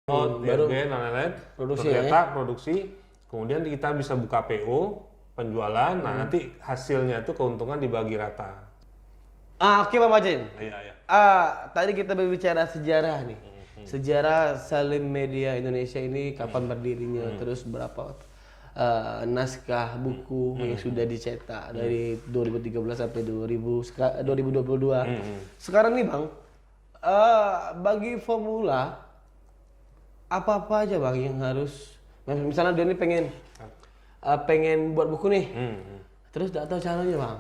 baru DRG dan lain-lain, produksi tercetak, produksi, kemudian kita bisa buka PO, penjualan, nah nanti hasilnya itu keuntungan dibagi rata. Oke Bang Majin. Iya. Tadi kita berbicara sejarah nih. Sejarah Salim Media Indonesia ini kapan berdirinya, terus berapa naskah buku yang sudah dicetak dari 2013 sampai 2022. Sekarang nih Bang, bagi formula apa aja Bang yang harus, misalnya dia ini pengen buat buku nih, terus tidak tahu caranya Bang.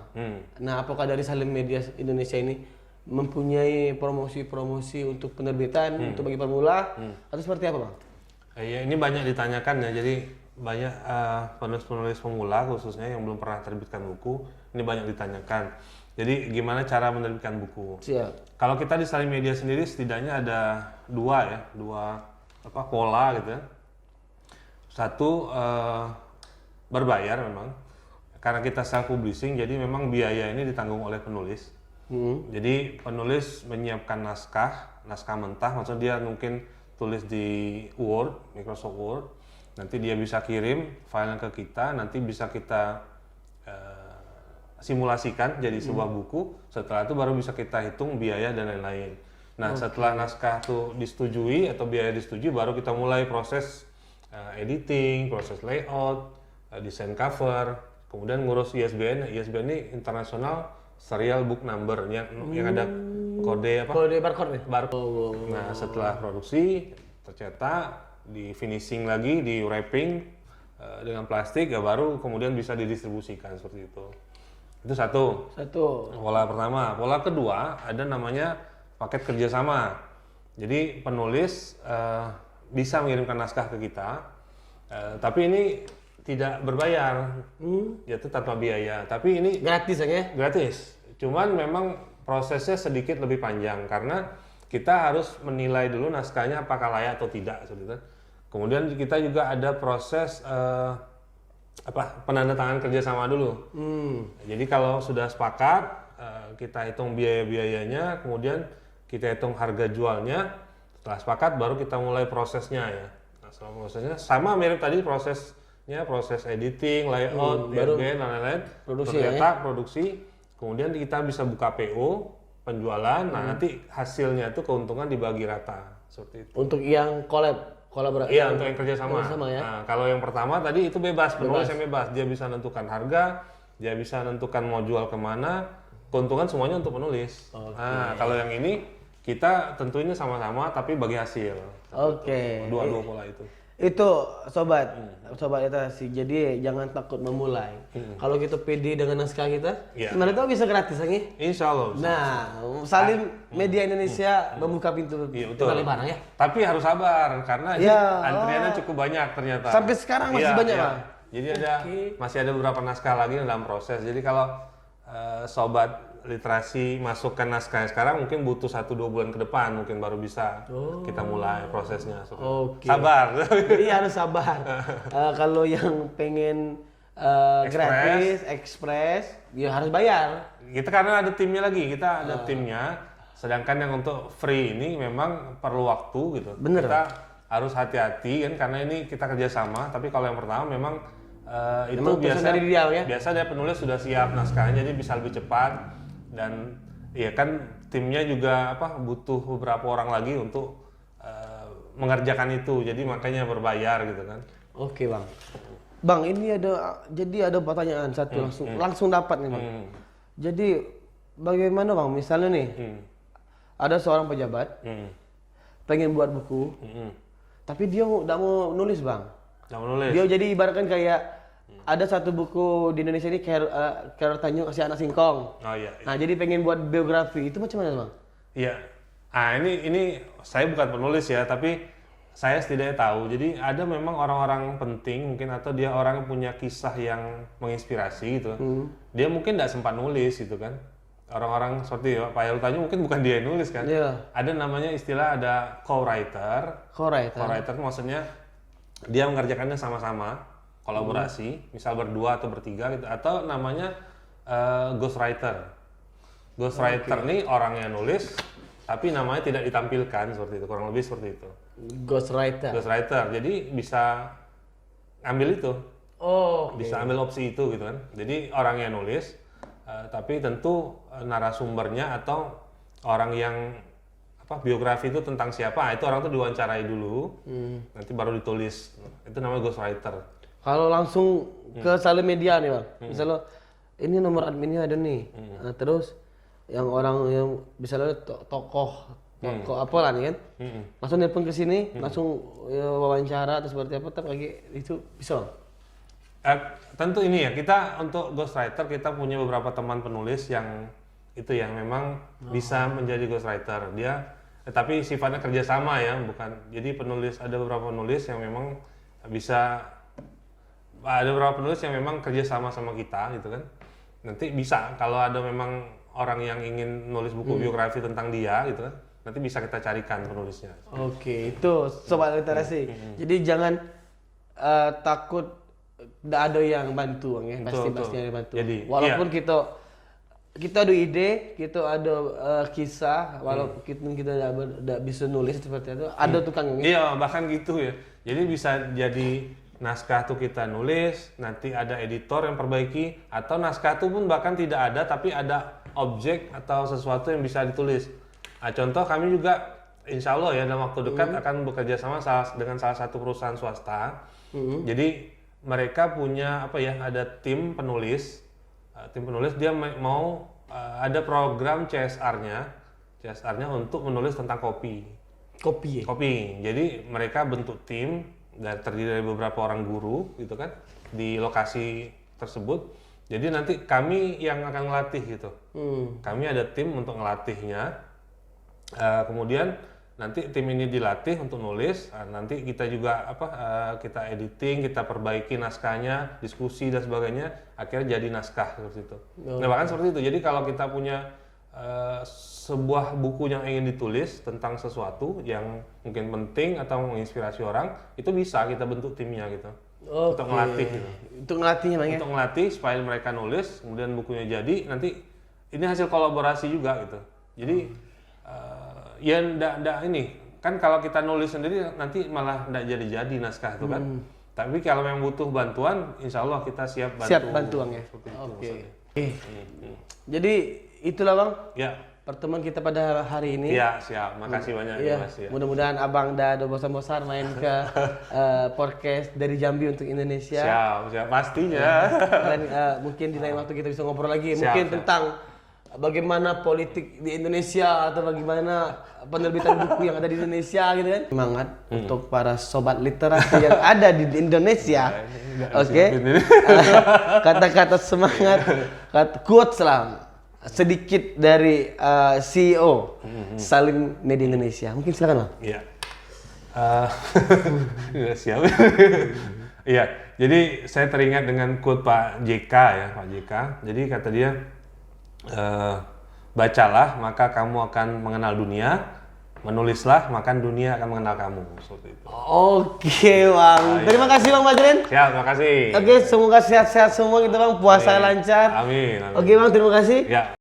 Nah, apakah dari Salim Media Indonesia ini mempunyai promosi-promosi untuk penerbitan untuk bagi pemula atau seperti apa Bang? Ya, ini banyak ditanyakan ya, jadi banyak penulis-penulis pemula khususnya yang belum pernah terbitkan buku, ini banyak ditanyakan. Jadi gimana cara menerbitkan buku? Siap. Kalau kita di Salim Media sendiri setidaknya ada dua pola gitu ya. Satu berbayar memang, karena kita self publishing, jadi memang biaya ini ditanggung oleh penulis. Jadi penulis menyiapkan naskah mentah, maksudnya dia mungkin tulis di Word, Microsoft Word, nanti dia bisa kirim filenya ke kita, nanti bisa kita simulasikan jadi sebuah buku. Setelah itu baru bisa kita hitung biaya dan lain-lain. Nah, setelah naskah tuh disetujui atau biaya disetujui, baru kita mulai proses editing, proses layout, desain cover, kemudian ngurus ISBN. ISBN ini International Serial Book Number yang ada kode apa? Kode barcode nih. Barcode. Nah, setelah produksi, tercetak, di finishing lagi, di wrapping dengan plastik, ya baru kemudian bisa didistribusikan seperti itu. Itu satu. Pola pertama. Pola kedua ada namanya paket kerjasama. Jadi penulis bisa mengirimkan naskah ke kita, tapi ini tidak berbayar, yaitu tanpa biaya. Tapi ini Gratis ya? gratis. Cuman memang prosesnya sedikit lebih panjang karena kita harus menilai dulu naskahnya apakah layak atau tidak. Kemudian kita juga ada proses penandatangan kerjasama dulu. Jadi kalau sudah sepakat, kita hitung biaya-biayanya, kemudian kita hitung harga jualnya. Setelah sepakat baru kita mulai prosesnya ya. Nah, setelah prosesnya sama mirip tadi prosesnya, proses editing, layout, DRG dan lain-lain, tercetak, produksi, kemudian kita bisa buka PO, penjualan. Nah, nanti hasilnya itu keuntungan dibagi rata seperti itu. Untuk yang kolaborasi. Iya, untuk yang kerjasama. Ya? Nah, kalau yang pertama tadi itu bebas, penulis yang bebas, dia bisa menentukan harga, dia bisa menentukan mau jual kemana, keuntungan semuanya untuk penulis. Nah, kalau yang ini kita tentunya sama-sama tapi bagi hasil. Dua pola itu. Itu sobat literasi. Jadi jangan takut memulai. Kalau kita pede dengan naskah kita, mana tahu bisa gratis lagi. Insya Allah. Nah, Salim Media Indonesia membuka pintu barang ya. Tapi harus sabar karena antriannya cukup banyak ternyata. Sampai sekarang masih banyak Bang. Jadi masih ada beberapa naskah lagi dalam proses. Jadi kalau sobat literasi masukkan naskah sekarang mungkin butuh 1-2 bulan ke depan mungkin baru bisa kita mulai prosesnya. Sabar. Jadi harus sabar. Kalau yang pengen gratis, ekspres, ya harus bayar. Kita karena ada timnya lagi, kita ada timnya. Sedangkan yang untuk free ini memang perlu waktu gitu. Bener. Kita harus hati-hati kan karena ini kita kerjasama. Tapi kalau yang pertama memang itu biasa dari dia, ya? Biasa dia penulis sudah siap naskahnya, jadi bisa lebih cepat. Dan ya kan timnya juga butuh beberapa orang lagi untuk mengerjakan itu, jadi makanya berbayar gitu kan. Oke Bang, ini ada pertanyaan satu langsung dapat nih Bang. Jadi bagaimana Bang, misalnya nih ada seorang pejabat pengen buat buku, tapi dia nggak mau nulis Bang. Nggak mau nulis. Dia jadi ibaratkan kayak ada satu buku di Indonesia ini Carol Tanjung kasih anak singkong. Nah, jadi pengen buat biografi itu macam mana Bang? Iya. Ini saya bukan penulis ya, tapi saya setidaknya tahu. Jadi ada memang orang-orang penting mungkin atau dia orang yang punya kisah yang menginspirasi gitu. Dia mungkin nggak sempat nulis gitu kan. Orang-orang seperti Pak Carol Tanjung mungkin bukan dia yang nulis kan. Ada namanya istilah ada co-writer. Co-writer maksudnya dia mengerjakannya sama-sama. Kolaborasi, misal berdua atau bertiga gitu, atau namanya ghostwriter. Ghostwriter nih orang yang nulis, tapi namanya tidak ditampilkan seperti itu, kurang lebih seperti itu. Ghostwriter. Ghostwriter, jadi bisa ambil itu, Oh, bisa ambil opsi itu gitu kan. Jadi orang yang nulis, tapi tentu narasumbernya atau orang yang biografi itu tentang siapa, itu orang tuh diwawancarai dulu, nanti baru ditulis. Itu namanya ghostwriter. kalau langsung ke Salim Media nih bang, misalnya ini nomor adminnya ada nih, nah, terus yang orang yang misalnya tokoh apa lah nih kan, langsung nelpon ke sini, langsung wawancara atau seperti apa, lagi itu bisa bang? Tentu ini ya, kita untuk ghostwriter kita punya beberapa teman penulis yang itu yang memang bisa menjadi ghostwriter. Dia tapi sifatnya kerjasama ya, bukan. Jadi penulis, ada beberapa penulis yang memang bisa, ada beberapa penulis yang memang kerjasama sama kita gitu kan. Nanti bisa kalau ada memang orang yang ingin nulis buku biografi tentang dia gitu kan, nanti bisa kita carikan penulisnya. Oke, itu sobat literasi. Jadi jangan takut tidak ada yang bantu bang ya, pasti ada yang bantu. Jadi, walaupun kita ada ide, kita ada kisah, walaupun kita tidak bisa nulis seperti itu, ada tukang. Iya, bahkan gitu ya. Jadi bisa jadi naskah tuh kita nulis, nanti ada editor yang perbaiki, atau naskah tuh pun bahkan tidak ada, tapi ada objek atau sesuatu yang bisa ditulis. Nah, contoh kami juga, insya Allah ya dalam waktu dekat akan bekerja sama dengan salah satu perusahaan swasta. Jadi mereka punya ada tim penulis. Tim penulis dia mau ada program CSR-nya untuk menulis tentang kopi. Kopi ya? Kopi. Jadi mereka bentuk tim dan terdiri dari beberapa orang guru gitu kan di lokasi tersebut. Jadi nanti kami yang akan ngelatih gitu. Kami ada tim untuk ngelatihnya. Kemudian nanti tim ini dilatih untuk nulis. Nanti kita juga kita editing, kita perbaiki naskahnya, diskusi dan sebagainya. Akhirnya jadi naskah seperti itu. Nah bahkan seperti itu. Jadi kalau kita punya sebuah buku yang ingin ditulis tentang sesuatu yang mungkin penting atau menginspirasi orang, itu bisa kita bentuk timnya gitu. Untuk ngelatih gitu. Untuk ngelatihnya bang ya? Untuk ngelatih supaya mereka nulis, kemudian bukunya jadi, nanti ini hasil kolaborasi juga gitu. Jadi ya ndak ini kan kalau kita nulis sendiri nanti malah ndak jadi naskah itu kan. Tapi kalau yang butuh bantuan, insya Allah kita siap bantu. Siap bantu bang ya? Oke. Jadi itulah bang. Ya. Pertemuan kita pada hari ini. Iya, siap. Makasih banyak ya. Mas. Ya. Mudah-mudahan abang dah bosan-bosan main ke podcast dari Jambi untuk Indonesia. Siap, pastinya. Dan mungkin di lain waktu kita bisa ngobrol lagi. Mungkin tentang bagaimana politik di Indonesia atau bagaimana penerbitan buku yang ada di Indonesia gitu kan. Semangat untuk para sobat literasi yang ada di Indonesia. Oke. Kata-kata semangat, quotes lah. Sedikit dari CEO Salim Media Indonesia. Mungkin silakan bang. Iya. Siap. Iya. Jadi saya teringat dengan quote Pak JK ya, Pak JK. Jadi kata dia, bacalah maka kamu akan mengenal dunia, menulislah maka dunia akan mengenal kamu. Seperti itu. Oke bang. Terima kasih bang Majrin. Siap, terima kasih. Oke, semoga sehat-sehat semua gitu bang. Puasa lancar. Amin. Oke bang, terima kasih. Ya.